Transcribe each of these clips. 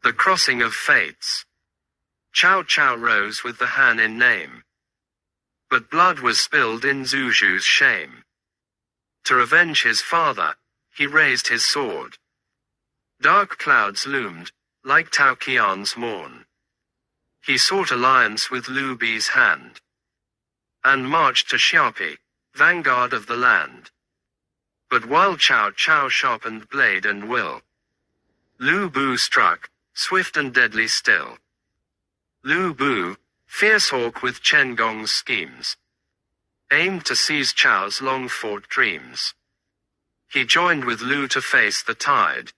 The crossing of fates. Cao Cao rose with the Han in name. But blood was spilled in Zhu Zhu's shame. To revenge his father, he raised his sword. Dark clouds loomed, like Tao Qian's morn. He sought alliance with Liu Bei's hand, and marched to Xiaopi, vanguard of the land. But while Cao Cao sharpened blade and will, Liu Bu struck, swift and deadly still. Liu Bu, fierce hawk with Chen Gong's schemes, aimed to seize Chao's long-fought dreams. He joined with Liu to face the tide,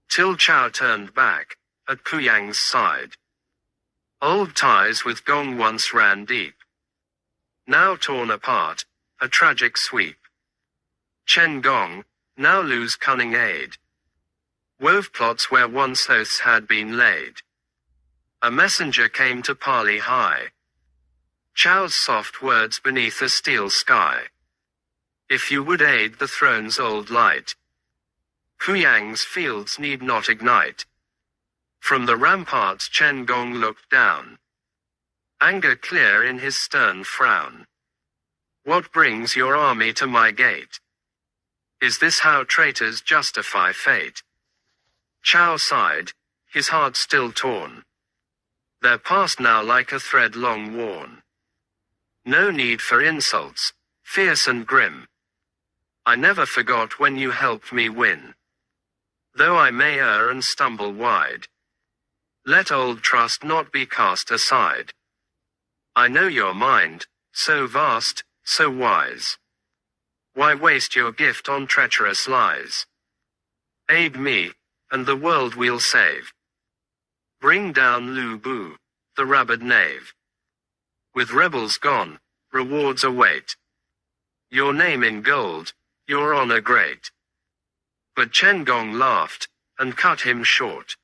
till Cao turned back, at Kuyang's side. Old ties with Gong once ran deep, now torn apart, a tragic sweep. Chen Gong, now Liu's cunning aid, wove plots where once oaths had been laid. A messenger came to parley high, Chao's soft words beneath a steel sky. If you would aid the throne's old light, Kuyang's fields need not ignite. From the ramparts Chen Gong looked down, anger clear in his stern frown. What brings your army to my gate? Is this how traitors justify fate? Cao sighed, his heart still torn. They're past now like a thread long worn. No need for insults, fierce and grim. I never forgot when you helped me win. Though I may err and stumble wide, let old trust not be cast aside. I know your mind, so vast, so wise. Why waste your gift on treacherous lies? Aid me, and the world we'll save. Bring down Liu Bu, the rabid knave. With rebels gone, rewards await. Your name in gold, your honor great. But Chen Gong laughed, and cut him short.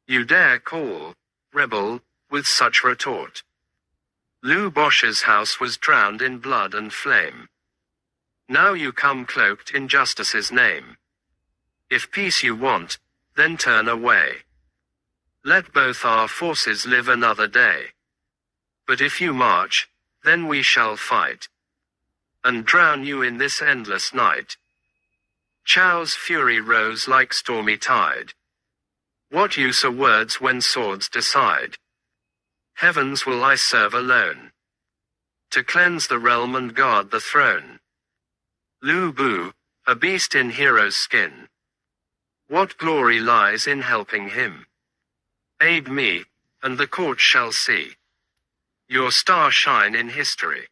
You dare call, rebel, with such retort? Liu Bosch's house was drowned in blood and flame. Now you come cloaked in justice's name. If peace you want, then turn away. Let both our forces live another day. But if you march, then we shall fight, and drown you in this endless night. Chao's fury rose like stormy tide. What use are words when swords decide? Heavens will I serve alone, to cleanse the realm and guard the throne. Liu Bu, a beast in hero's skin. What glory lies in helping him? Aid me, and the court shall see your star shine in history.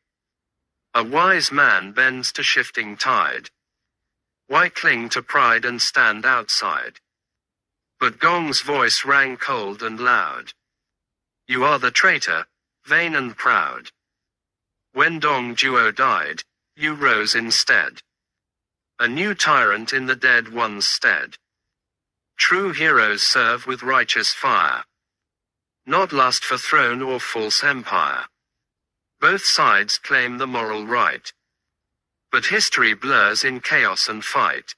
A wise man bends to shifting tide. Why cling to pride and stand outside? But Gong's voice rang cold and loud. You are the traitor, vain and proud. When Dong Zhuo died, you rose instead, a new tyrant in the dead one's stead. True heroes serve with righteous fire, not lust for throne or false empire. Both sides claim the moral right, but history blurs in chaos and fight.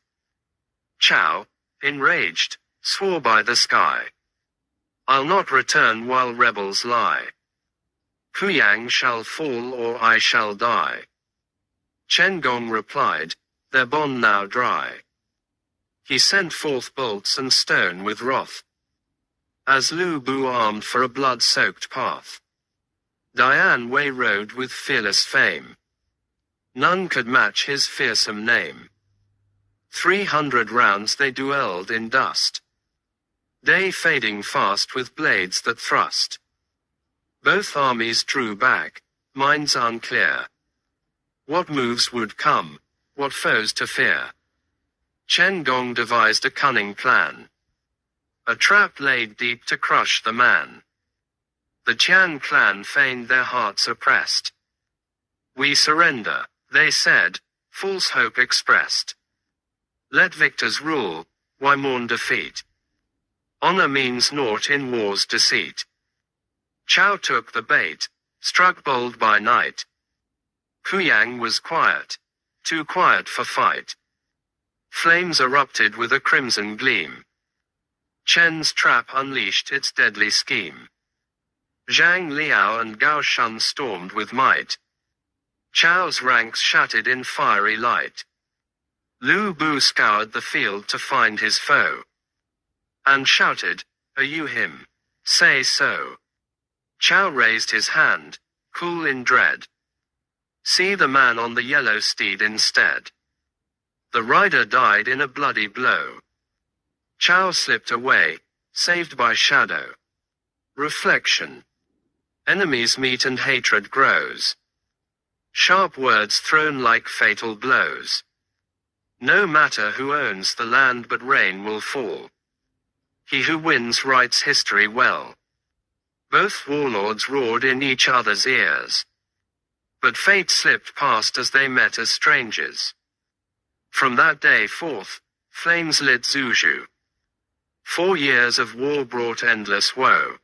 Cao, enraged, swore by the sky, I'll not return while rebels lie. Kuyang shall fall or I shall die. Chen Gong replied, their bond now dry. He sent forth bolts and stone with wrath, as Liu Bu armed for a blood-soaked path. Dian Wei rode with fearless fame. None could match his fearsome name. 300 rounds they duelled in dust, day fading fast with blades that thrust. Both armies drew back, minds unclear. What moves would come, what foes to fear? Chen Gong devised a cunning plan, a trap laid deep to crush the man. The Qian clan feigned their hearts oppressed. We surrender, they said, false hope expressed. Let victors rule, why mourn defeat? Honor means naught in war's deceit. Cao took the bait, struck bold by night. Kuyang was quiet, too quiet for fight. Flames erupted with a crimson gleam. Chen's trap unleashed its deadly scheme. Zhang Liao and Gao Shun stormed with might. Chao's ranks shattered in fiery light. Lu Bu scoured the field to find his foe, and shouted, "Are you him? Say so." Chao raised his hand, cool in dread. "See the man on the yellow steed instead." The rider died in a bloody blow. Chao slipped away, saved by shadow. Reflection. Enemies meet and hatred grows. Sharp words thrown like fatal blows. No matter who owns the land, but rain will fall. He who wins writes history well. Both warlords roared in each other's ears, but fate slipped past as they met as strangers. From that day forth, flames lit Zuzhu. 4 years of war brought endless woe.